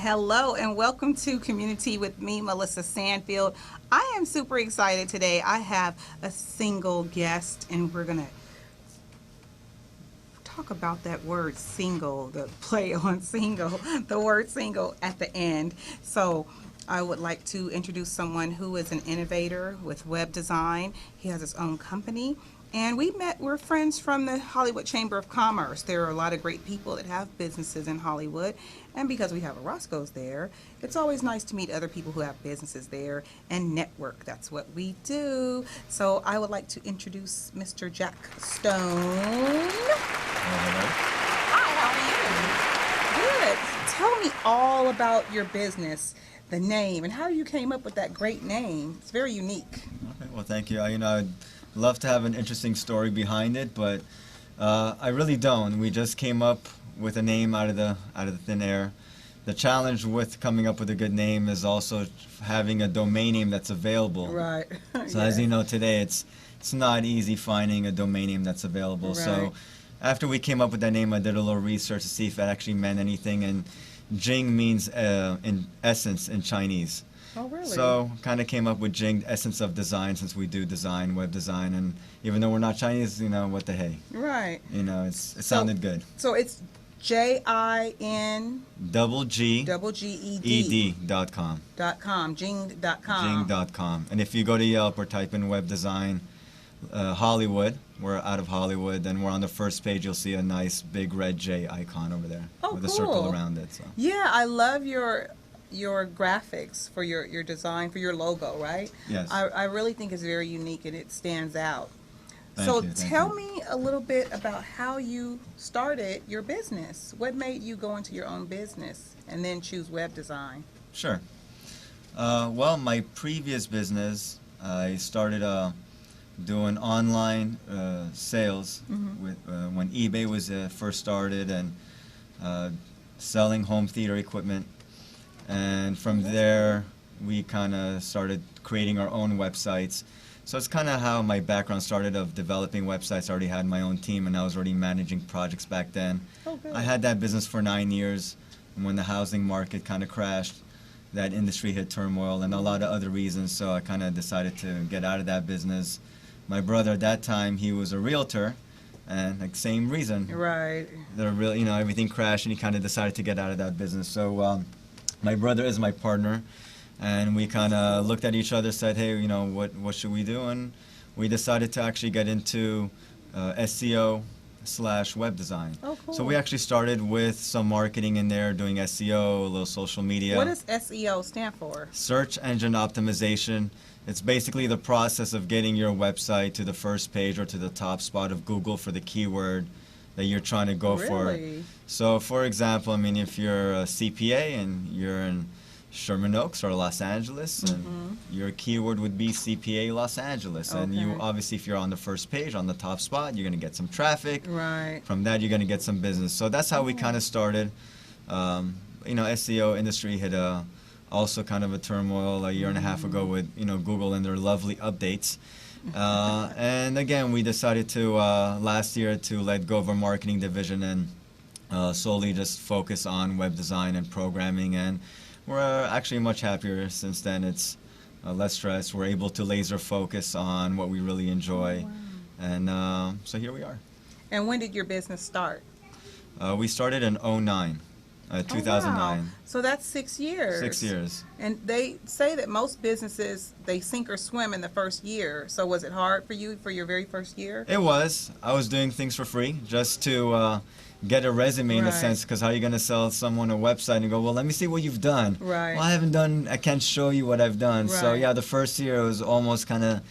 Hello and welcome to Community with me, Melissa Sandfield. I am super excited today. I have a single guest and we're going to talk about that word single, the play on single, the word single at the end. So I would like to introduce someone who is an innovator with web design. He has his own company. And we're friends from the Hollywood Chamber of Commerce. There are a lot of great people that have businesses in Hollywood. And because we have a Roscoe's there, it's always nice to meet other people who have businesses there and network. That's what we do. So I would like to introduce Mr. Jack Stone. Hi, how are you? Good. Tell me all about your business, the name, and how you came up with that great name. It's very unique. Okay, well, thank you. I'd love to have an interesting story behind it, but I really don't. We just came up with a name out of the thin air. The challenge with coming up with a good name is also having a domain name that's available. Right. So as you know, today it's not easy finding a domain name that's available. Right. So after we came up with that name, I did a little research to see if it actually meant anything, and Jing means in essence in Chinese. Oh, really? So kind of came up with Jing, essence of design, since we do design, web design, and even though we're not Chinese, what the hey. Right. It sounded good. So it's JIN GGED.com. Jing.com. Jing.com. And if you go to Yelp or type in web design Hollywood, we're out of Hollywood, then we're on the first page. You'll see a nice big red J icon over there with a circle around it. So. Yeah, I love your graphics for your design, for your logo, right? Yes. I really think it's very unique and it stands out. Thank you. Tell me a little bit about how you started your business. What made you go into your own business and then choose web design? Sure. Well, my previous business, I started doing online sales with when eBay was first started, and selling home theater equipment. And from there, we kind of started creating our own websites. So it's kind of how my background started, of developing websites. I already had my own team, and I was already managing projects back then. Oh, good. I had that business for 9 years, and when the housing market kind of crashed, that industry hit turmoil and a lot of other reasons, so I kind of decided to get out of that business. My brother at that time, he was a realtor, and like same reason. Right. Everything crashed, and he kind of decided to get out of that business. So my brother is my partner, and we kind of looked at each other, said, hey, what should we do? And we decided to actually get into SEO/web design. Oh, cool. So we actually started with some marketing in there, doing SEO, a little social media. What does SEO stand for? Search engine optimization. It's basically the process of getting your website to the first page or to the top spot of Google for the keyword that you're trying to go for. So, for example, if you're a CPA and you're in Sherman Oaks or Los Angeles, and your keyword would be CPA Los Angeles. Okay. And you obviously, if you're on the first page, on the top spot, you're going to get some traffic. Right. From that, you're going to get some business. So that's how we kind of started. SEO industry hit also kind of a turmoil a year and a half ago with Google and their lovely updates. And again, we decided to last year to let go of our marketing division and solely just focus on web design and programming, and we're actually much happier since then. It's less stress. We're able to laser focus on what we really enjoy. Oh, wow. And so here we are. And when did your business start? We started in 2009. 2009. Oh, wow. So that's 6 years. 6 years. And they say that most businesses, they sink or swim in the first year. So was it hard for you for your very first year? It was. I was doing things for free just to get a resume in a sense, because how are you going to sell someone a website and go, well, let me see what you've done. Right. Well, I can't show you what I've done. Right. So yeah, the first year it was almost kind of,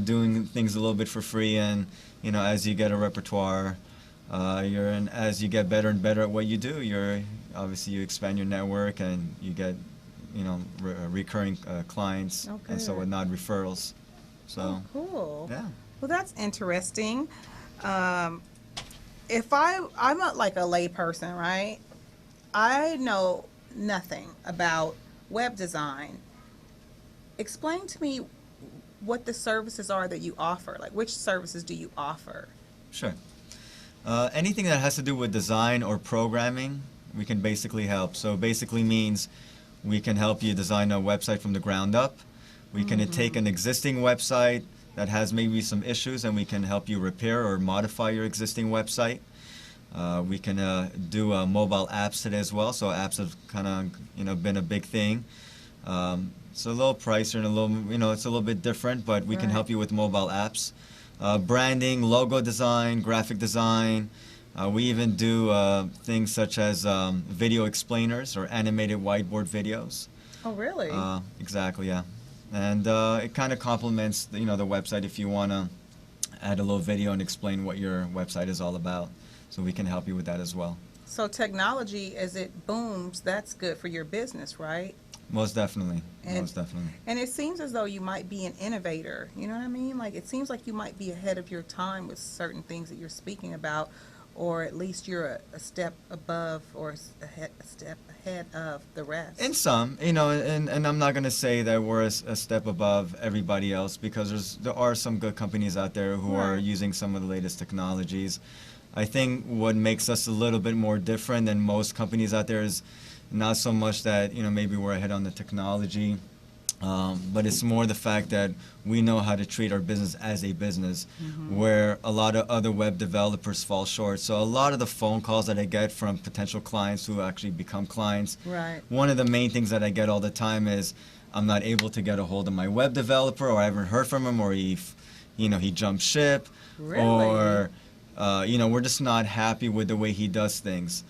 doing things a little bit for free, and as you get a repertoire, as you get better and better at what you do, obviously you expand your network and you get, recurring clients, and so not referrals. So. Oh, cool. Yeah. Well, that's interesting. If I'm like a lay person, right? I know nothing about web design. Explain to me what the services are that you offer. Like, which services do you offer? Sure. Anything that has to do with design or programming, We can basically help. So basically means we can help you design a website from the ground up. We can take an existing website that has maybe some issues, and we can help you repair or modify your existing website. We can do mobile apps today as well. So apps have kind of been a big thing. It's a little pricier and a little it's a little bit different, but we can help you with mobile apps, branding, logo design, graphic design. We even do things such as video explainers or animated whiteboard videos. Oh, really? Exactly, yeah. And it kind of complements the website if you want to add a little video and explain what your website is all about. So we can help you with that as well. So technology, as it booms, that's good for your business, right? Most definitely. Most definitely. And it seems as though you might be an innovator. You know what I mean? Like, it seems like you might be ahead of your time with certain things that you're speaking about, or at least you're a step above or a step ahead of the rest. In some, and I'm not going to say that we're a step above everybody else, because there are some good companies out there who are using some of the latest technologies. I think what makes us a little bit more different than most companies out there is not so much that maybe we're ahead on the technology, but it's more the fact that we know how to treat our business as a business, where a lot of other web developers fall short. So a lot of the phone calls that I get from potential clients who actually become clients, one of the main things that I get all the time is, I'm not able to get a hold of my web developer, or I haven't heard from him, or he jumped ship, or we're just not happy with the way he does things.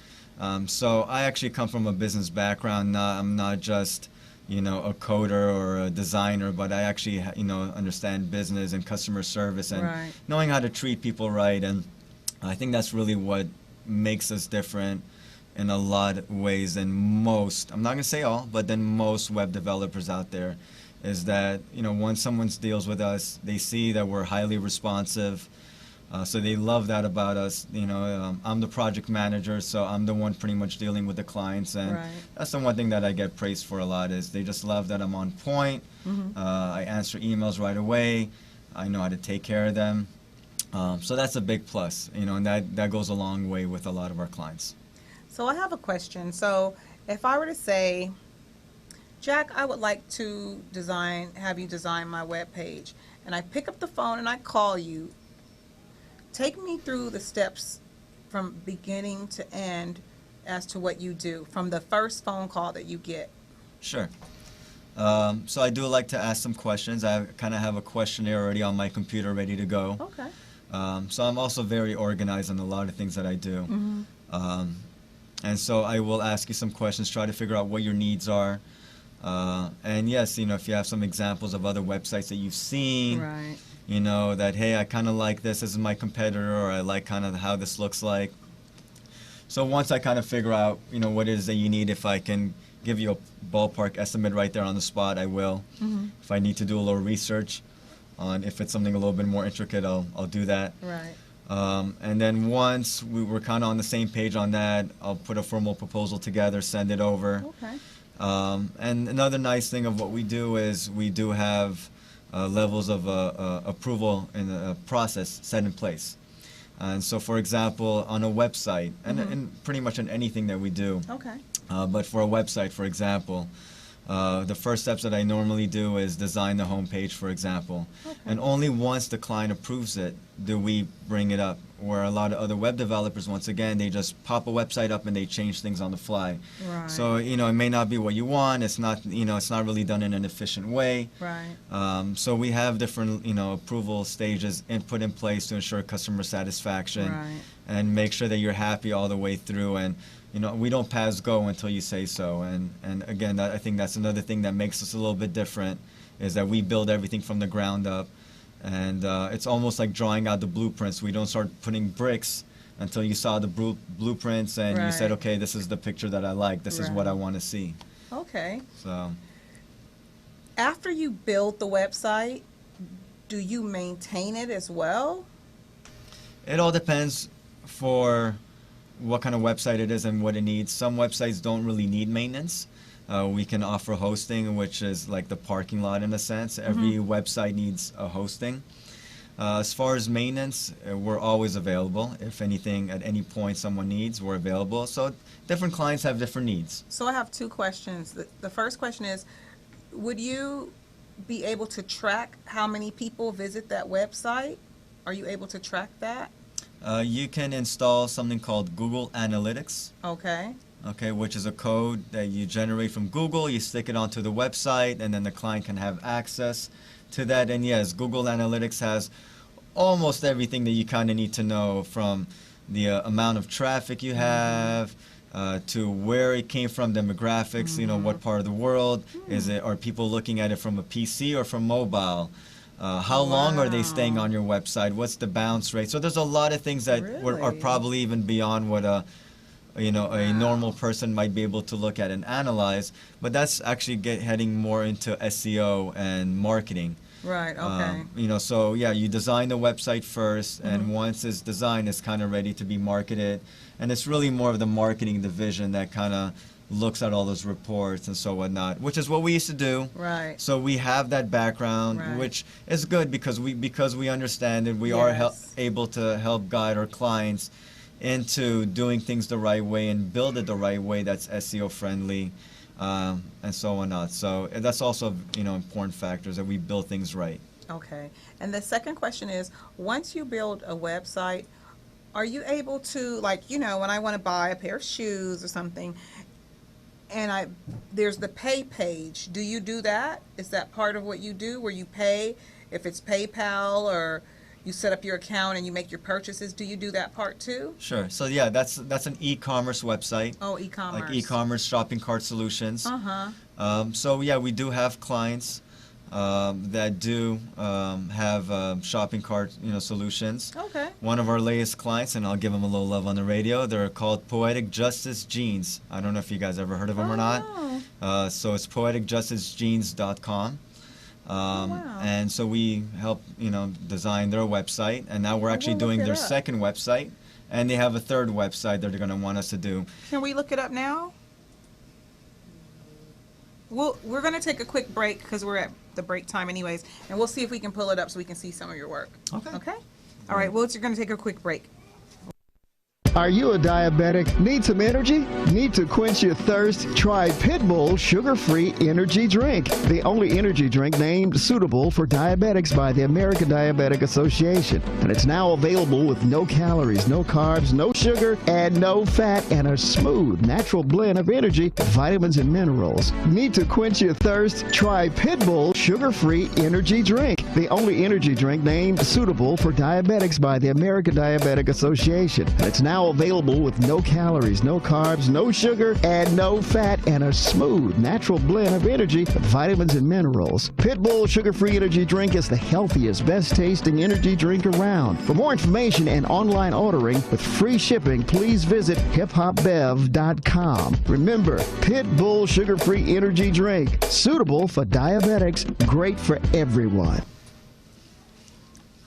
So I actually come from a business background. I'm not just a coder or a designer, but I actually understand business and customer service and knowing how to treat people right. And I think that's really what makes us different in a lot of ways than most, I'm not going to say all, but than most web developers out there, is that once someone deals with us, they see that we're highly responsive. So they love that about us. I'm the project manager, so I'm the one pretty much dealing with the clients, and that's the one thing that I get praised for a lot, is they just love that I'm on point. I answer emails right away. I know how to take care of them. So that's a big plus, and that goes a long way with a lot of our clients. So I have a question. So if I were to say, Jack, I would like to have you design my web page, and I pick up the phone and I call you, take me through the steps from beginning to end as to what you do, from the first phone call that you get. Sure. So I do like to ask some questions. I kind of have a questionnaire already on my computer ready to go. Okay. So I'm also very organized on a lot of things that I do. And so I will ask you some questions, try to figure out what your needs are. And yes, if you have some examples of other websites that you've seen, that, hey, I kind of like this is my competitor, or I like kind of how this looks like. So once I kind of figure out, what it is that you need, if I can give you a ballpark estimate right there on the spot, I will. If I need to do a little research on if it's something a little bit more intricate, I'll do that. And then once we're kind of on the same page on that, I'll put a formal proposal together, send it over. And another nice thing of what we do is we do have levels of approval in the process set in place. And so, for example, on a website, and pretty much in anything that we do, but for a website, for example, the first steps that I normally do is design the home page, for example. And only once the client approves it do we bring it up. Where a lot of other web developers, once again, they just pop a website up and they change things on the fly. So, it may not be what you want. It's not, it's not really done in an efficient way. So we have different, approval stages put in place to ensure customer satisfaction and make sure that you're happy all the way through. And, we don't pass go until you say so. And again, I think that's another thing that makes us a little bit different, is that we build everything from the ground up. And it's almost like drawing out the blueprints. We don't start putting bricks until you saw the blueprints and you said, okay, this is the picture that I like. This is what I want to see. So after you build the website, do you maintain it as well? It all depends for what kind of website it is and what it needs. Some websites don't really need maintenance. We can offer hosting, which is like the parking lot in a sense. Every website needs a hosting. As far as maintenance, we're always available. If anything, at any point someone needs, we're available. So different clients have different needs. So I have two questions. The first question is, would you be able to track how many people visit that website? Are you able to track that? You can install something called Google Analytics. Okay. Okay, which is a code that you generate from Google, you stick it onto the website, and then the client can have access to that. And yes, Google Analytics has almost everything that you kind of need to know, from the amount of traffic you have, to where it came from, demographics, you know, what part of the world, is it, are people looking at it from a PC or from mobile? How long are they staying on your website? What's the bounce rate? So there's a lot of things that are probably even beyond what a normal person might be able to look at and analyze. But that's actually heading more into SEO and marketing. Right, okay. So yeah, you design the website first, and once it's designed, it's kind of ready to be marketed. And it's really more of the marketing division that kind of looks at all those reports and so whatnot, which is what we used to do. Right. So we have that background, which is good because we understand it. We are able to help guide our clients into doing things the right way and build it the right way that's SEO friendly, and so on. So that's also important factors, that we build things right. Okay. And the second question is, once you build a website, are you able to, like, when I want to buy a pair of shoes or something, and there's the pay page, do you do that? Is that part of what you do, where you pay, if it's PayPal, or you set up your account and you make your purchases? Do you do that part too? Sure. So yeah, that's an e-commerce website. Oh, e-commerce. Like e-commerce shopping cart solutions. Uh-huh. So yeah, we do have clients that do have shopping cart solutions. Okay. One of our latest clients, and I'll give them a little love on the radio, they're called Poetic Justice Jeans. I don't know if you guys ever heard of them or not. So it's poeticjusticejeans.com. Wow. And so we help design their website, and now we're actually doing their second website, and they have a third website that they're going to want us to do. Can we look it up now? We're going to take a quick break because we're at the break time anyways, and we'll see if we can pull it up so we can see some of your work. Okay? All right, well, you're going to take a quick break. Are you a diabetic? Need some energy? Need to quench your thirst? Try Pitbull Sugar-Free Energy Drink, the only energy drink named suitable for diabetics by the American Diabetic Association. And it's now available with no calories, no carbs, no sugar, and no fat, and a smooth, natural blend of energy, vitamins, and minerals. Need to quench your thirst? Try Pitbull Sugar-Free Energy Drink, the only energy drink named suitable for diabetics by the American Diabetic Association. And it's now available with no calories, no carbs, no sugar, and no fat, and a smooth, natural blend of energy, vitamins, and minerals. Pitbull Sugar-Free Energy Drink is the healthiest, best-tasting energy drink around. For more information and online ordering with free shipping, please visit hiphopbev.com. Remember, Pitbull Sugar-Free Energy Drink, suitable for diabetics, great for everyone.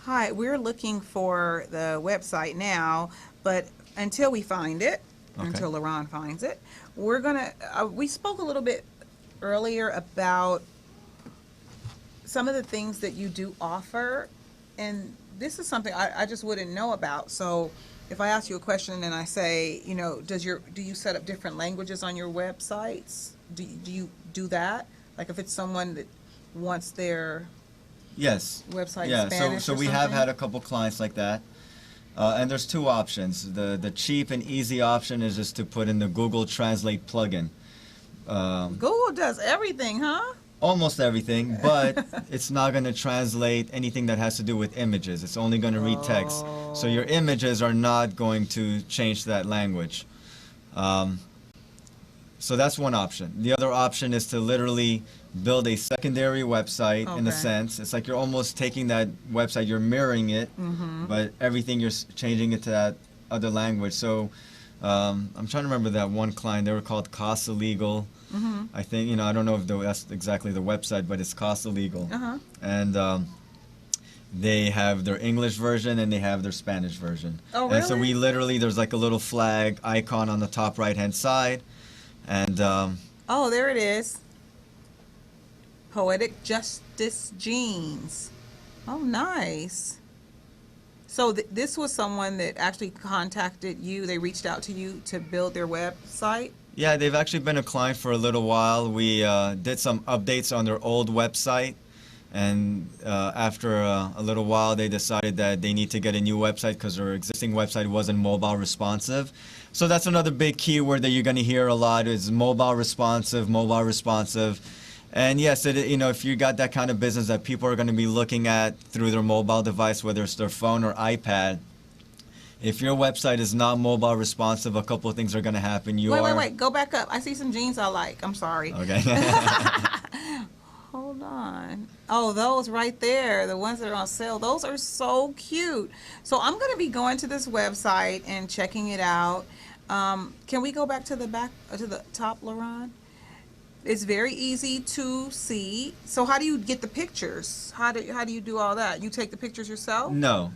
Hi, we're looking for the website now, but until we find it, until LaRon finds it, we're gonna. We spoke a little bit earlier about some of the things that you do offer, and this is something I just wouldn't know about. So, if I ask you a question and I say, do you set up different languages on your websites? Do you do that? Like if it's someone that wants their website in Spanish so we have had a couple clients like that. And there's two options. The cheap and easy option is just to put in the Google Translate plugin. Google does everything, huh? Almost everything, but it's not going to translate anything that has to do with images. It's only going to read text. So your images are not going to change that language. So that's one option. The other option is to literally build a secondary website in a sense. It's like you're almost taking that website, you're mirroring it, but everything you're changing it to that other language. So I'm trying to remember that one client. They were called Casa Legal. I think, I don't know if that's exactly the website, but it's Casa Legal. And they have their English version and they have their Spanish version. Oh, really? And so we literally, there's like a little flag icon on the top right-hand side. And oh, there it is. Poetic Justice Jeans. Oh, nice. So this was someone that actually contacted you. They reached out to you to build their website. Yeah, they've actually been a client for a little while. We did some updates on their old website, and after a little while, they decided that they need to get a new website because their existing website wasn't mobile responsive. So that's another big keyword that you're going to hear a lot is mobile responsive, mobile responsive. And yes, if you got that kind of business that people are going to be looking at through their mobile device, whether it's their phone or iPad, if your website is not mobile responsive, a couple of things are going to happen. Wait. Go back up. I see some jeans I like. I'm sorry. Okay. Hold on. Oh, those right there, the ones that are on sale, those are so cute. So I'm going to be going to this website and checking it out. Can we go back to the top, LaRon? It's very easy to see. So how do you get the pictures? How do you do all that? You take the pictures yourself? No.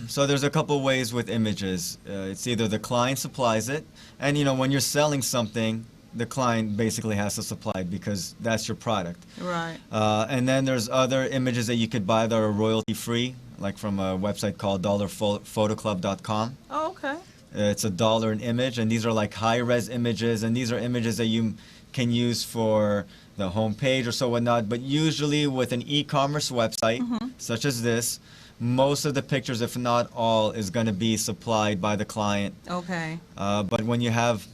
So there's a couple ways with images. It's either the client supplies it, and when you're selling something, the client basically has to supply it because that's your product. Right. And then there's other images that you could buy that are royalty free, like from a website called dollarphotoclub.com. Oh, okay. It's $1 an image, and these are like high-res images, and these are images that you can use for the home page or so whatnot. But usually with an e-commerce website, such as this, most of the pictures, if not all, is going to be supplied by the client. Okay. But when you have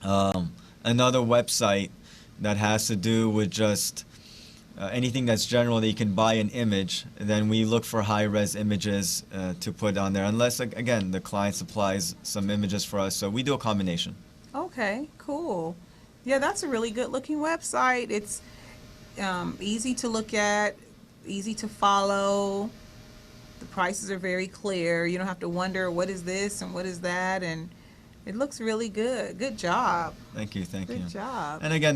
another website that has to do with just anything that's general that you can buy an image, then we look for high-res images to put on there, unless, again, the client supplies some images for us. So we do a combination. Okay, cool. Yeah, that's a really good-looking website. It's easy to look at, easy to follow. The prices are very clear. You don't have to wonder what is this and what is that, and it looks really good. Good job. Thank you. Good job. And again,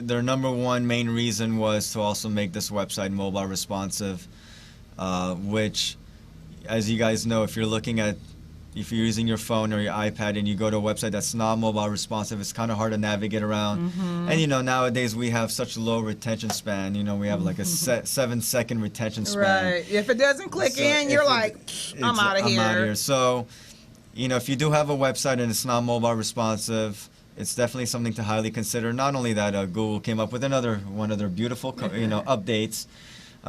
their number one main reason was to also make this website mobile responsive, which, as you guys know, if you're using your phone or your iPad and you go to a website that's not mobile responsive, it's kind of hard to navigate around. And nowadays we have such low retention span. We have like a 7-second retention span. Right. If it doesn't click in, you're like, I'm out of here. So, if you do have a website and it's not mobile responsive, it's definitely something to highly consider. Not only that, Google came up with one of their beautiful, updates.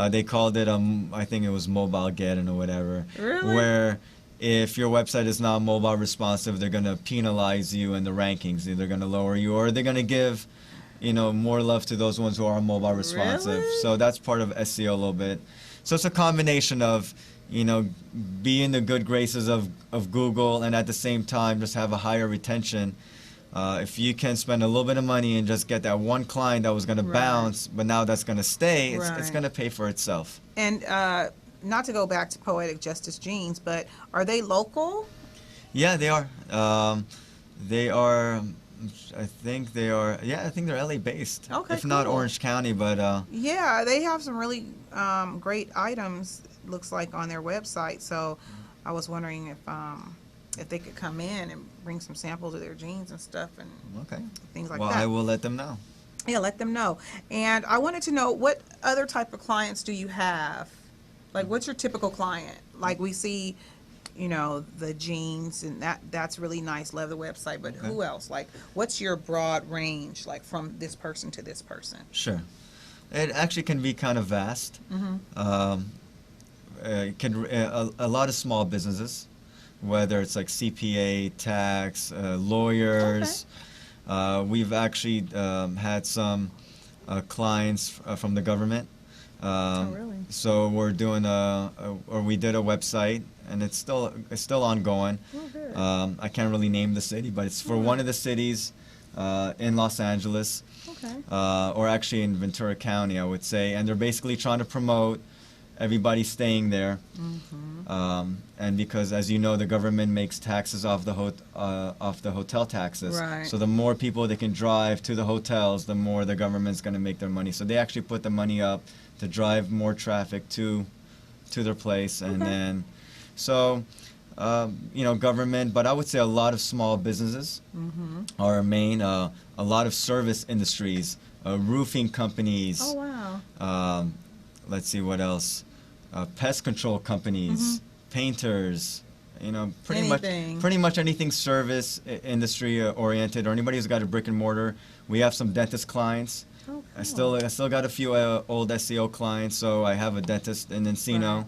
They called it, I think it was Mobile Get or whatever. Really? Where if your website is not mobile responsive, they're going to penalize you in the rankings. They're going to lower you, or they're going to give, more love to those ones who are mobile responsive. Really? So that's part of SEO a little bit. So it's a combination of, be in the good graces of Google and at the same time just have a higher retention. If you can spend a little bit of money and just get that one client that was going to bounce, but now that's going to stay, it's going to pay for itself. And not to go back to Poetic Justice Jeans, but are they local? Yeah, they are. They are. I think they are. Yeah, I think they're LA based. Okay, if not cool. Orange County, but. Yeah, they have some really great items. Looks like on their website. So, I was wondering if they could come in and bring some samples of their jeans and stuff and things like that. Well, I will let them know. Yeah, let them know. And I wanted to know, what other type of clients do you have? Like, what's your typical client? Like, we see, the jeans, and that's really nice. Love the website. But who else? Like, what's your broad range, like, from this person to this person? Sure. It actually can be kind of vast. A lot of small businesses, whether it's like CPA, tax, lawyers. We've actually had some clients from the government. Really? So we're doing we did a website, and it's still ongoing. Oh, good. I can't really name the city, but it's for one of the cities in Los Angeles, or actually in Ventura County, I would say. And they're basically trying to promote everybody staying there. And because, as you know, the government makes taxes off the hotel taxes. Right. So the more people that can drive to the hotels, the more the government's going to make their money. So they actually put the money up to drive more traffic to their place. And then, so, government, but I would say a lot of small businesses are our main, a lot of service industries, roofing companies. Oh, wow. Let's see what else. Pest control companies, painters, Anything. pretty much anything service industry oriented, or anybody who's got a brick and mortar. We have some dentist clients. Oh, I cool. still got a few old SEO clients, so I have a dentist in Encino Right.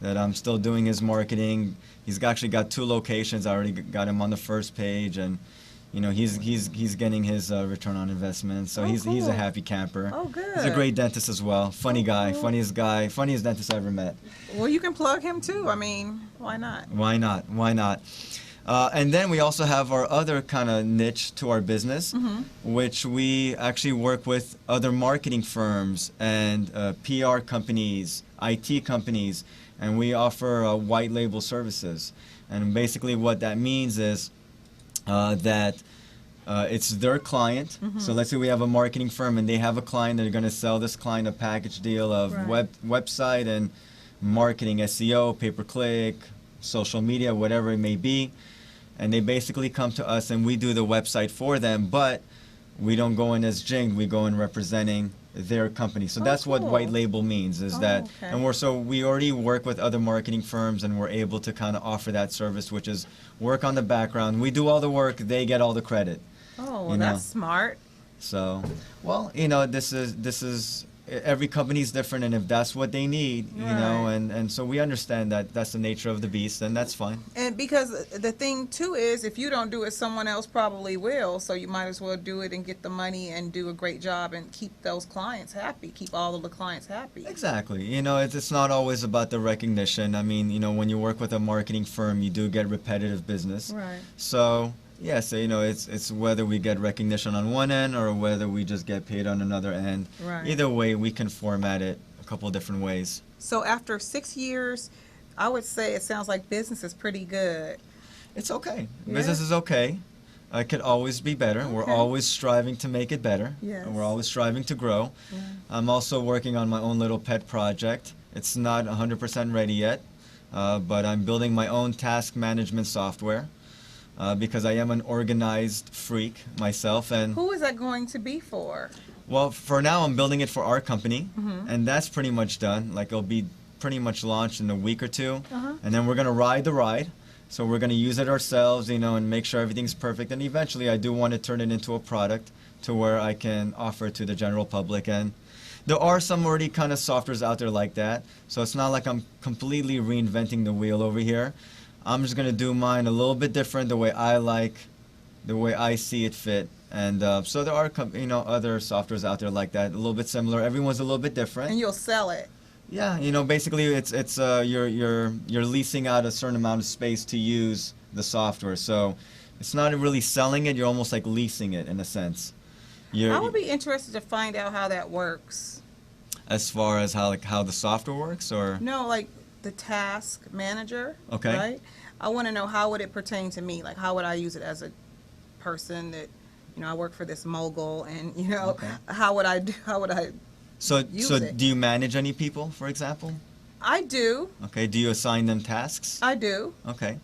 that I'm still doing his marketing. He's actually got 2 locations. I already got him on the first page, and he's getting his return on investment. So Oh, he's a cool. happy camper. Oh, He's a good. great dentist as well. Funny guy, cool. funniest dentist I ever met. Well, you can plug him too. I mean, why not? Why not? Why not? And then we also have our other kind of niche to our business, which we actually work with other marketing firms and PR companies, IT companies, and we offer white label services. And basically what that means is that it's their client. So let's say we have a marketing firm and they have a client, they're going to sell this client a package deal of Right. website and marketing, SEO, pay-per-click, social media, whatever it may be. And they basically come to us and we do the website for them, but we don't go in as Jing, we go in representing their company. So Oh, that's what cool. white label means, is Oh, that, okay. and we already work with other marketing firms and we're able to kind of offer that service, which is work on the background. We do all the work, they get all the credit. Oh, well, You know. that's smart. So, well, this is every company's different, and if that's what they need, Right. and so we understand that that's the nature of the beast, and that's fine. And because the thing too is, if you don't do it, someone else probably will. So you might as well do it and get the money and do a great job and keep those clients happy. Keep all of the clients happy. Exactly. It's not always about the recognition. I mean, when you work with a marketing firm, you do get repetitive business. Right. So, yeah, so, it's whether we get recognition on one end or whether we just get paid on another end. Right. Either way, we can format it a couple of different ways. So after 6 years, I would say it sounds like business is pretty good. It's okay. Yeah. Business is okay. It could always be better. We're Okay. always striving to make it better. Yes. And we're always striving to grow. Yeah. I'm also working on my own little pet project. It's not 100% ready yet, but I'm building my own task management software because I am an organized freak myself. And Who is that going to be for? well, for now, I'm building it for our company, Mm-hmm. and that's pretty much done. Like, it'll be pretty much launched in a week or two, Uh-huh. and then we're going to ride the ride. So we're going to use it ourselves, and make sure everything's perfect. And eventually, I do want to turn it into a product to where I can offer it to the general public. And there are some already kind of softwares out there like that. So it's not like I'm completely reinventing the wheel over here. I'm just going to do mine a little bit different, the way I like, the way I see it fit. And so there are, other softwares out there like that, a little bit similar. Everyone's a little bit different. And you'll sell it. Yeah, basically it's you're leasing out a certain amount of space to use the software. So it's not really selling it, you're almost like leasing it in a sense. I would be interested to find out how that works. As far as how the software works, or No, like the task manager. Okay. Right? I want to know, how would it pertain to me? Like, how would I use it as a person that, I work for this mogul, and Okay. how would I so use so it. do you manage any people, for example? I do. Okay, do you assign them tasks? I do. Okay.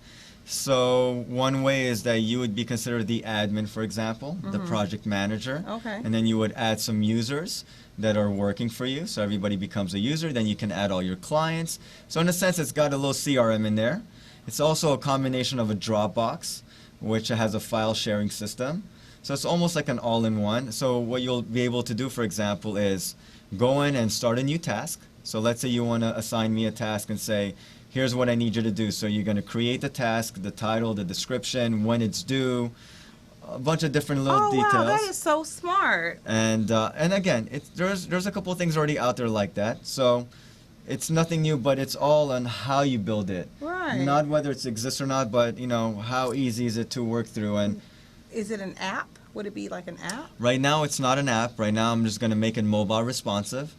So one way is that you would be considered the admin, for example, the project manager. Mm-hmm. Okay. And then you would add some users that are working for you. So everybody becomes a user. Then you can add all your clients. So in a sense, it's got a little CRM in there. It's also a combination of a Dropbox, which has a file sharing system. So it's almost like an all-in-one. So what you'll be able to do, for example, is go in and start a new task. So let's say you want to assign me a task and say, here's what I need you to do. So you're going to create the task, the title, the description, when it's due, a bunch of different little details. Wow, that is so smart. And again, there's a couple of things already out there like that. So it's nothing new, but it's all on how you build it. Right. Not whether it exists or not, but how easy is it to work through. And Is it an app? Would it be like an app? right now it's not an app. Right now I'm just going to make it mobile responsive.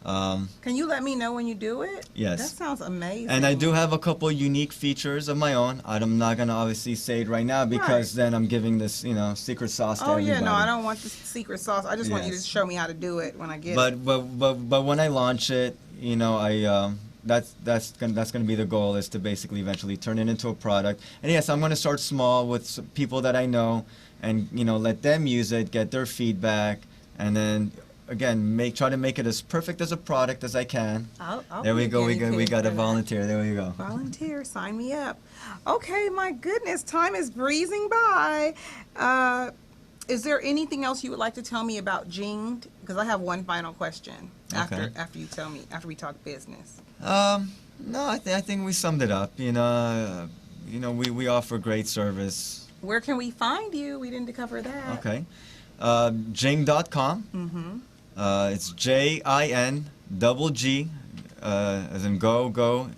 Can you let me know when you do it? Yes. That sounds amazing. And I do have a couple of unique features of my own. I'm not going to obviously say it right now because Right. then I'm giving this, secret sauce to Oh everybody. yeah, no, I don't want the secret sauce. I just want you to Yes. show me how to do it when I get it. But when I launch it, that's going to be the goal, is to basically eventually turn it into a product. And yes, I'm going to start small with some people that I know, and let them use it, get their feedback, and then again, try to make it as perfect as a product as I can. I'll There we be go. guinea We pig got a for that. volunteer. There we go. Volunteer, sign me up. Okay, my goodness, time is breezing by. Is there anything else you would like to tell me about Jinged? Because I have one final question Okay. after you tell me, after we talk business. No, I think we summed it up. We offer great service. Where can we find you? We didn't cover that. Okay. Jing.com. Mm-hmm. It's JIN double G, as in go,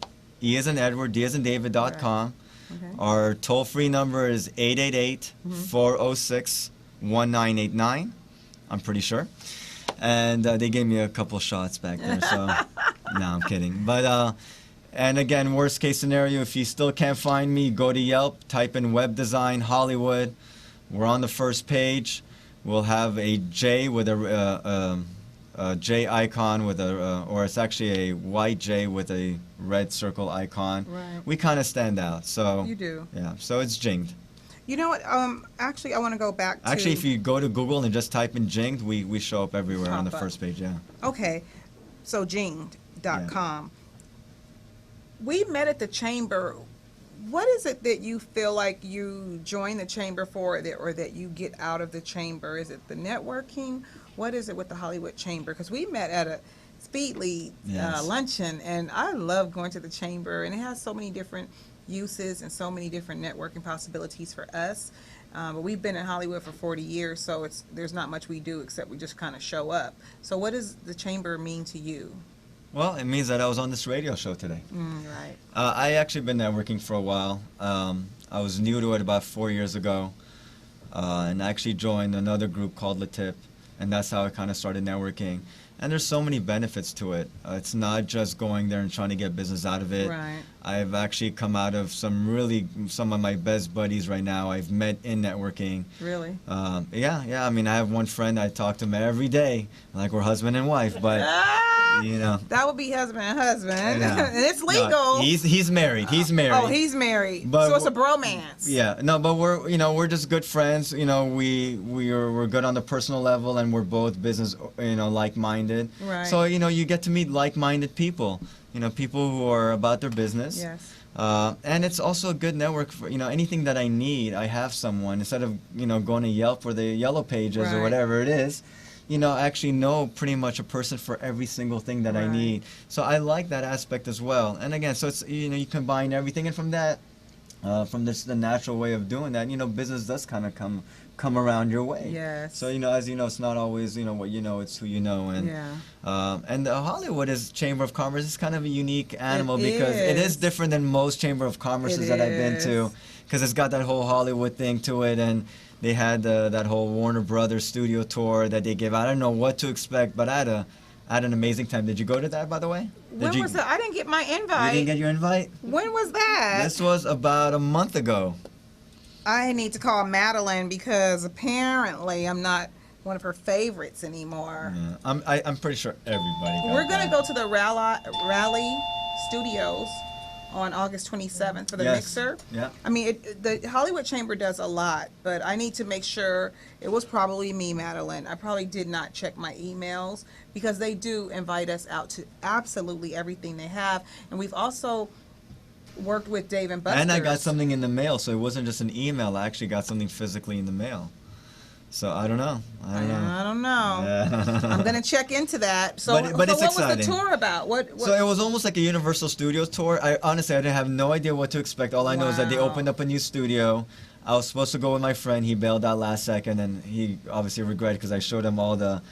E as in Edward, D as in David.com. Okay. Our toll-free number is 888-406-1989. I'm pretty sure. And they gave me a couple shots back there, so no, I'm kidding. But and again, worst case scenario, if you still can't find me, go to Yelp, type in web design Hollywood. We're on the first page. We'll have a J with a J icon with or it's actually a white J with a red circle icon. Right. We kind of stand out. So You do. yeah. So it's Jinged. You know what? Actually, I want to go back to. Actually, if you go to Google and just type in Jinged, we show up everywhere on the Pop up. first page. Yeah. Okay, so Jinged.com. We met at the chamber. What is it that you feel like you join the chamber for, or that you get out of the chamber? Is it the networking? What is it with the Hollywood Chamber? Because we met at a Speedly Yes. luncheon, and I love going to the chamber, and it has so many different uses and so many different networking possibilities for us. But we've been in Hollywood for 40 years, so there's not much we do except we just kind of show up. So what does the chamber mean to you? Well, it means that I was on this radio show today. Right. I actually been networking for a while. I was new to it about 4 years ago, and I actually joined another group called Le Tip, and that's how I kind of started networking. And there's so many benefits to it. It's not just going there and trying to get business out of it. Right. I've actually come out of some of my best buddies right now I've met in networking. Really? Yeah. I mean, I have one friend, I talk to him every day, like we're husband and wife, but, you know. That would be husband and husband. Yeah. And it's legal. No, he's married. He's married. Oh, he's married. But So it's a bromance. Yeah, no, but we're just good friends. We're good on the personal level, and we're both business, like-minded. Right. So you get to meet like-minded people. People who are about their business. Yes. And it's also a good network for anything that I need. I have someone instead of going to Yelp or the Yellow Pages or Right. whatever it is. I actually know pretty much a person for every single thing that I Right. need. So I like that aspect as well. And again, so it's you combine everything, and from that, from the natural way of doing that, business does kind of come around your way. Yes. So as you know, it's not always what you know, it's who you know. And Yeah. and Hollywood is Chamber of Commerce is kind of a unique animal because it is. is different than most Chamber of Commerces It that I've been to, is. because it's got that whole Hollywood thing to it, and they had that whole Warner Brothers studio tour that they gave. I don't know what to expect, but I had an amazing time. Did you go to that, by the way? When was that? I didn't get my You invite. didn't get your invite? When was that? This was about a month ago. I need to call Madeline because apparently I'm not one of her favorites anymore. Yeah, I'm pretty sure everybody got We're going to that. go to the Raleigh Studios on August 27th for the Yes. mixer. Yeah. I mean, the Hollywood Chamber does a lot, but I need to make sure. It was probably me, Madeline. I probably did not check my emails because they do invite us out to absolutely everything they have. And we've also worked with Dave and Buster's. And I got something in the mail, so it wasn't just an email. I actually got something physically in the mail. So I don't know. I don't know. Yeah. I'm going to check into that. So, But it's what was exciting. the tour about? What? So it was almost like a Universal Studios tour. Honestly, I didn't have no idea what to expect. All I know is that they Wow. opened up a new studio. I was supposed to go with my friend. He bailed out last second, and he obviously regretted because I showed him all the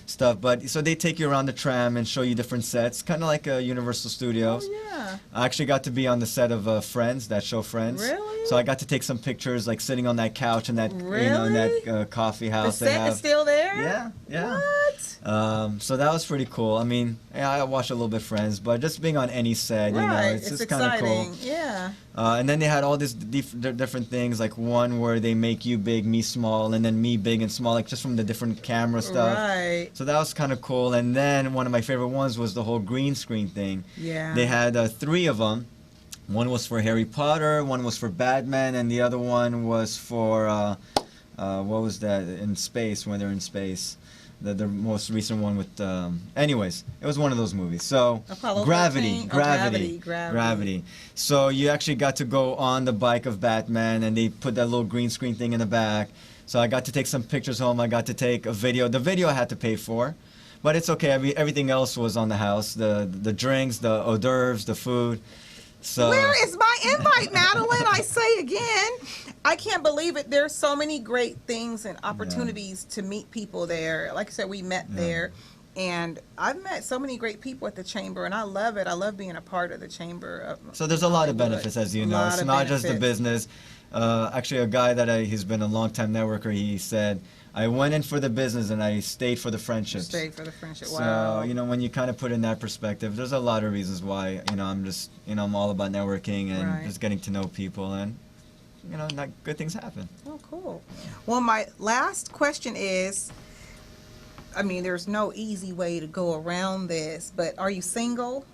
stuff. But so they take you around the tram and show you different sets, kind of like a Universal Studios. Oh, yeah. I actually got to be on the set of Friends, that show Friends. Really? So I got to take some pictures, like sitting on that couch in that in that coffee The house they set have. is still there? Yeah. What? So that was pretty cool. I mean, yeah, I watched a little bit Friends, but just being on any set, Right. it's It's just kind of cool. exciting. Yeah. And then they had all these different things, like one where they make you big, me small, and then me big and small, like just from the different camera stuff. Right. So that was kind of cool. And then one of my favorite ones was the whole green screen thing. Yeah. They had 3 of them. One was for Harry Potter, one was for Batman, and the other one was for what was that in space when they're in space? the most recent one with. Anyways, it was one of those movies. So Apollo Gravity, 13? Oh, Gravity, Gravity. Gravity. So you actually got to go on the bike of Batman, and they put that little green screen thing in the back. So I got to take some pictures home. I got to take a video. The video I had to pay for, but it's okay. Everything else was on the house. The drinks, the hors d'oeuvres, the food. So Where is my invite, Madeline? I say again, I can't believe it. There's so many great things and opportunities to meet people there. Like I said, we met there, and I've met so many great people at the chamber, and I love it. I love being a part of the chamber. So there's a lot of benefits, as you know. It's not just the business. Actually, a guy that he's been a long-time networker, he said, I went in for the business and I stayed for the friendships. Stayed for the friendship. So, Wow. when you kind of put in that perspective, there's a lot of reasons why, I'm just, I'm all about networking and Right. just getting to know people, and, not good things happen. Oh, cool. Well, my last question is, there's no easy way to go around this, but are you single?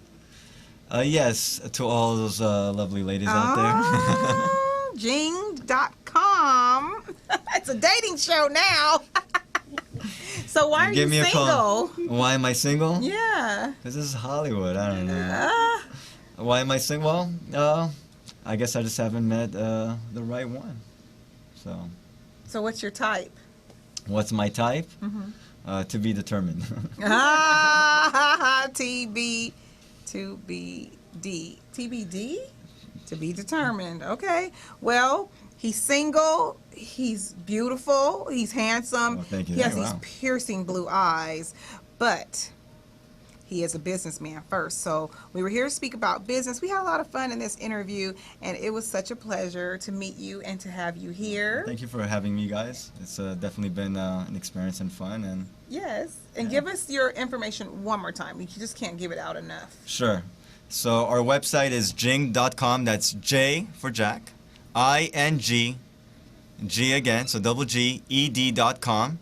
Yes, to all those lovely ladies out there. Jing.com. It's a dating show now. So why are you Give me a single? call. Why am I single? Yeah. Because this is Hollywood. I don't know. Why am I single? Well, I guess I just haven't met the right one. So what's your type? what's my type? To be determined. TB, to be D. TBD? To be determined. Okay. Well, he's single. He's beautiful. He's handsome. Oh, thank you. He has Wow. these piercing blue eyes. But he is a businessman first. So we were here to speak about business. We had a lot of fun in this interview, and it was such a pleasure to meet you and to have you here. Thank you for having me, guys. It's definitely been an experience and fun. And Yes. And give us your information one more time. You just can't give it out enough. sure. So our website is jing.com. That's J for Jack, ING, G again, so double G, ED.com.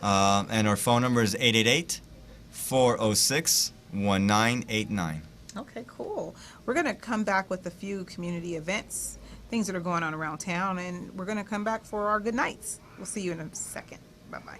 And our phone number is 888-406-1989. Okay, cool. We're going to come back with a few community events, things that are going on around town, and we're going to come back for our good nights. We'll see you in a second. Bye-bye.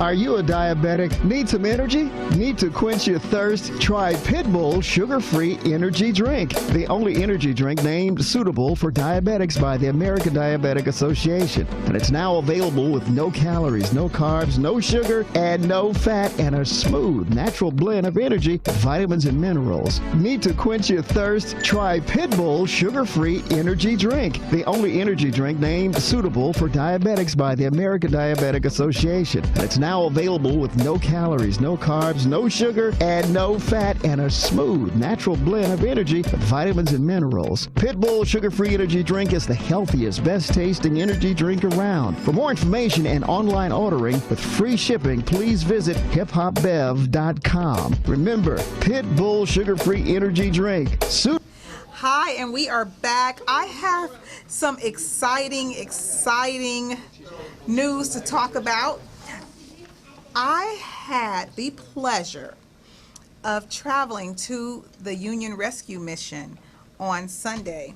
Are you a diabetic? Need some energy? Need to quench your thirst? Try Pitbull Sugar-Free Energy Drink, the only energy drink named suitable for diabetics by the American Diabetic Association. And it's now available with no calories, no carbs, no sugar, and no fat, and a smooth, natural blend of energy, vitamins, and minerals. Need to quench your thirst? Try Pitbull Sugar-Free Energy Drink, the only energy drink named suitable for diabetics by the American Diabetic Association. And it's now available with no calories, no carbs, no sugar, and no fat, and a smooth, natural blend of energy, vitamins, and minerals. Pitbull Sugar-Free Energy Drink is the healthiest, best-tasting energy drink around. For more information and online ordering with free shipping, please visit hiphopbev.com. Remember, Pitbull Sugar-Free Energy Drink. Hi, and we are back. I have some exciting news to talk about. I had the pleasure of traveling to the Union Rescue Mission on Sunday.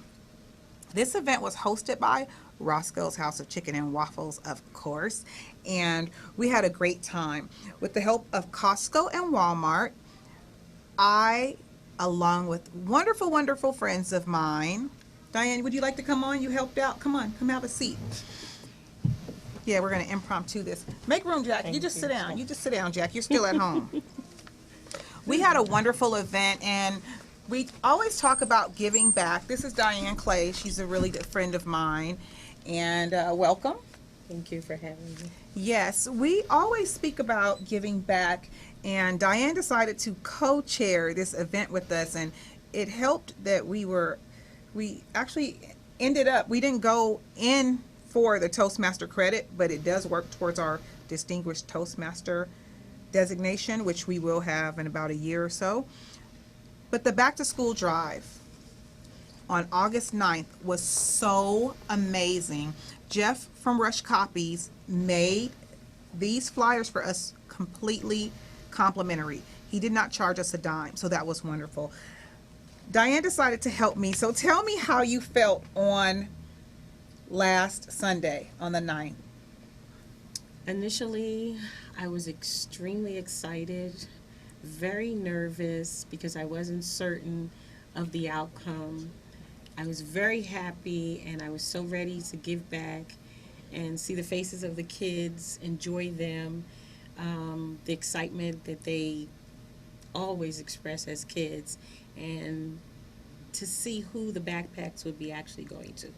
This event was hosted by Roscoe's House of Chicken and Waffles, of course, and we had a great time. With the help of Costco and Walmart, I, along with wonderful, wonderful friends of mine. Diane, would you like to come on? You helped out. Come on, come have a seat. Yeah, we're going to impromptu this. Make room, Jack. You just sit down. You just sit down, Jack. You're still at home. We had a wonderful event, and we always talk about giving back. This is Diane Clay. She's a really good friend of mine, and welcome. Thank you for having me. Yes, we always speak about giving back, and Diane decided to co-chair this event with us, and it helped that we actually ended up, we didn't go in for the Toastmaster credit, but it does work towards our Distinguished Toastmaster designation, which we will have in about a year or so. But the back to school drive on August 9th was so amazing. Jeff from Rush Copies made these flyers for us completely complimentary. He did not charge us a dime, so that was wonderful. Diane decided to help me, so tell me how you felt on last Sunday, on the 9th. Initially, I was extremely excited, very nervous because I wasn't certain of the outcome. I was very happy and I was so ready to give back and see the faces of the kids, enjoy them, the excitement that they always express as kids, and to see who the backpacks would be actually going to.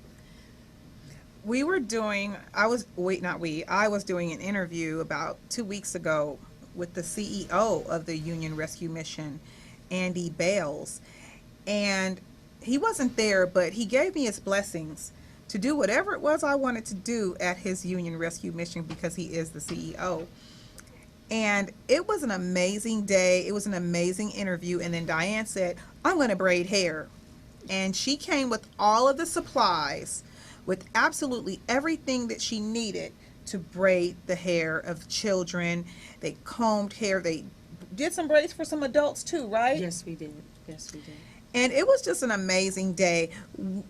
We were doing, I was, wait, not we, I was doing an interview about 2 weeks ago with the CEO of the Union Rescue Mission, Andy Bales. And he wasn't there, but he gave me his blessings to do whatever it was I wanted to do at his Union Rescue Mission because he is the CEO. And it was an amazing day. It was an amazing interview. And then Diane said, I'm going to braid hair. And she came with all of the supplies, with absolutely everything that she needed to braid the hair of children. They combed hair. They did some braids for some adults too, right? Yes, we did. Yes, we did. And it was just an amazing day.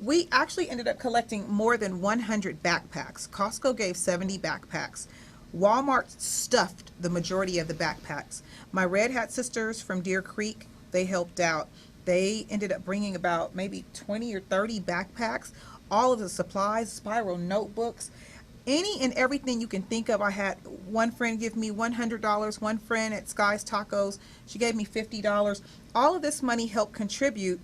We actually ended up collecting more than 100 backpacks. Costco gave 70 backpacks. Walmart stuffed the majority of the backpacks. My Red Hat sisters from Deer Creek, they helped out. They ended up bringing about maybe 20 or 30 backpacks, all of the supplies, spiral notebooks, any and everything you can think of. I had one friend give me $100, one friend at Sky's Tacos, she gave me $50. All of this money helped contribute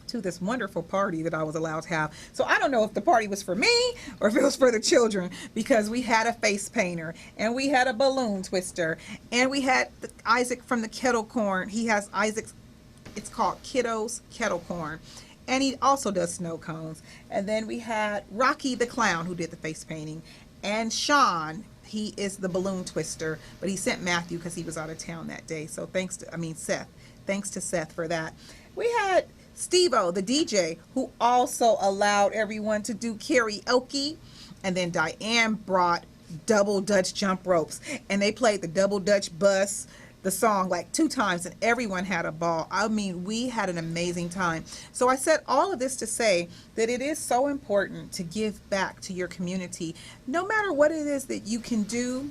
to this wonderful party that I was allowed to have. So I don't know if the party was for me or if it was for the children, because we had a face painter and we had a balloon twister and we had Isaac from the kettle corn. He has Isaac's, it's called Kiddo's Kettle Corn. And he also does snow cones. And then we had Rocky the Clown, who did the face painting, and Sean, he is the balloon twister, but he sent Matthew because he was out of town that day. So Seth. Thanks to Seth for that. We had Steve-O, the DJ, who also allowed everyone to do karaoke. And then Diane brought double Dutch jump ropes. And they played the double Dutch bus, the song, like 2 times, and everyone had a ball. I mean, we had an amazing time. So I said all of this to say that it is so important to give back to your community. No matter what it is that you can do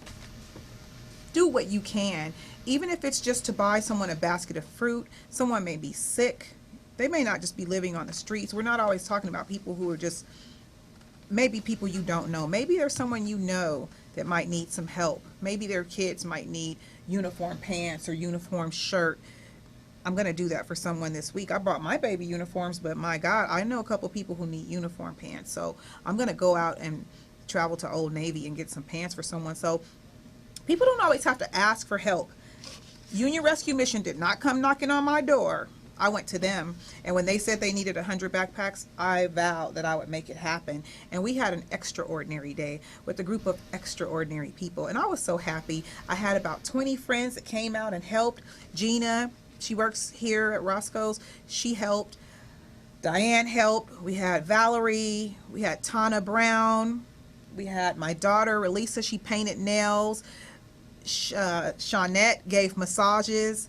what you can. Even if it's just to buy someone a basket of fruit. Someone may be sick. They may not just be living on the streets. We're not always talking about people who are just, maybe people you don't know. Maybe there's someone you know that might need some help. Maybe their kids might need uniform pants or uniform shirt. I'm going to do that for someone this week. I brought my baby uniforms, but my God, I know a couple people who need uniform pants. So I'm going to go out and travel to Old Navy and get some pants for someone. So people don't always have to ask for help. Union Rescue Mission did not come knocking on my door. I went to them, and when they said they needed 100 backpacks, I vowed that I would make it happen. And we had an extraordinary day with a group of extraordinary people, and I was so happy. I had about 20 friends that came out and helped. Gina, she works here at Roscoe's, she helped. Diane helped. We had Valerie, we had Tana Brown, we had my daughter Elisa, she painted nails. Shawnette gave massages.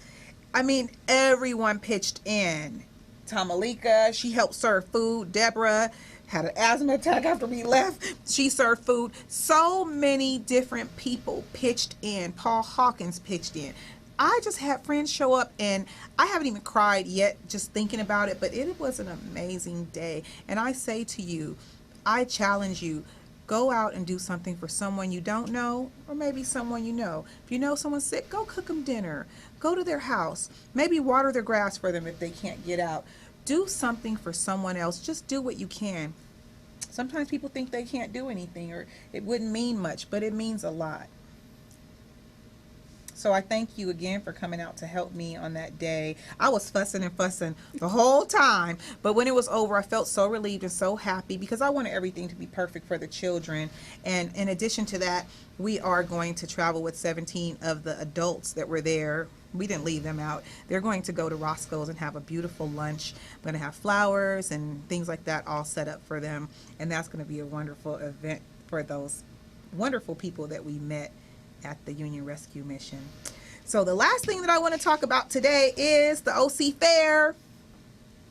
I mean, everyone pitched in. Tamalika, she helped serve food. Deborah had an asthma attack after we left. She served food. So many different people pitched in. Paul Hawkins pitched in. I just had friends show up, and I haven't even cried yet just thinking about it, but it was an amazing day. And I say to you, I challenge you, go out and do something for someone you don't know, or maybe someone you know. If you know someone's sick, go cook them dinner. Go to their house. Maybe water their grass for them if they can't get out. Do something for someone else. Just do what you can. Sometimes people think they can't do anything or it wouldn't mean much, but it means a lot. So I thank you again for coming out to help me on that day. I was fussing and fussing the whole time, but when it was over, I felt so relieved and so happy because I wanted everything to be perfect for the children. And in addition to that, we are going to travel with 17 of the adults that were there. We didn't leave them out. They're going to go to Roscoe's and have a beautiful lunch. I'm going to have flowers and things like that all set up for them. And that's going to be a wonderful event for those wonderful people that we met at the Union Rescue Mission. So the last thing that I want to talk about today is the OC Fair.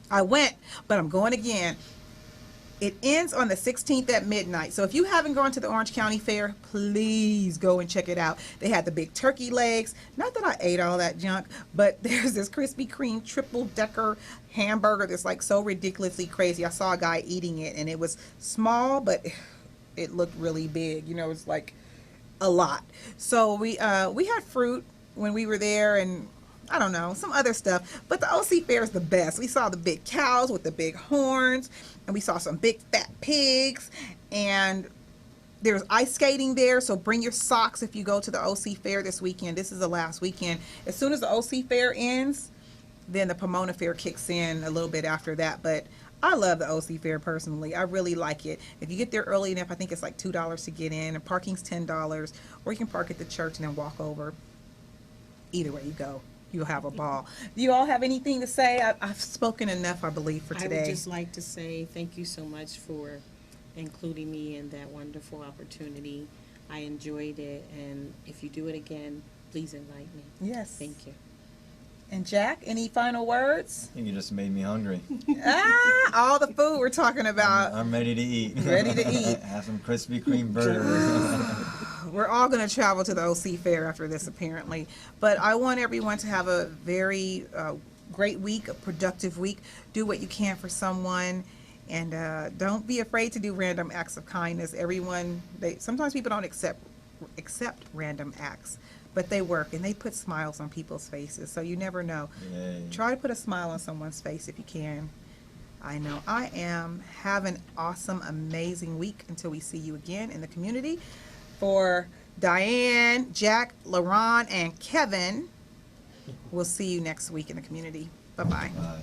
I went, but I'm going again. It ends on the 16th at midnight. So if you haven't gone to the Orange County Fair, please go and check it out. They had the big turkey legs. Not that I ate all that junk, but there's this Krispy Kreme triple decker hamburger that's like so ridiculously crazy. I saw a guy eating it and it was small, but it looked really big. You know, it's like a lot. So we had fruit when we were there, and I don't know, some other stuff. But the OC Fair is the best. We saw the big cows with the big horns, and we saw some big fat pigs, and there's ice skating there, so bring your socks if you go to the OC Fair this weekend. This is the last weekend. As soon as the OC Fair ends, then the Pomona Fair kicks in a little bit after that. But I love the OC Fair personally. I really like it. If you get there early enough, I think it's like $2 to get in, and parking's $10, or you can park at the church and then walk over. Either way you go, you'll have a ball. Do you all have anything to say? I've spoken enough, I believe, for today. I would just like to say thank you so much for including me in that wonderful opportunity. I enjoyed it, and if you do it again, please invite me. Yes. Thank you. And Jack, any final words? I think you just made me hungry. All the food we're talking about. I'm ready to eat. Ready to eat. Have some Krispy Kreme burgers. We're all going to travel to the OC Fair after this, apparently. But I want everyone to have a very great week, a productive week. Do what you can for someone. And don't be afraid to do random acts of kindness. Sometimes people don't accept random acts, but they work and they put smiles on people's faces. So you never know. Yay. Try to put a smile on someone's face if you can. I know I am. Have an awesome, amazing week until we see you again in the community. For Diane, Jack, LaRon, and Kevin, we'll see you next week in the community. Bye-bye. Bye.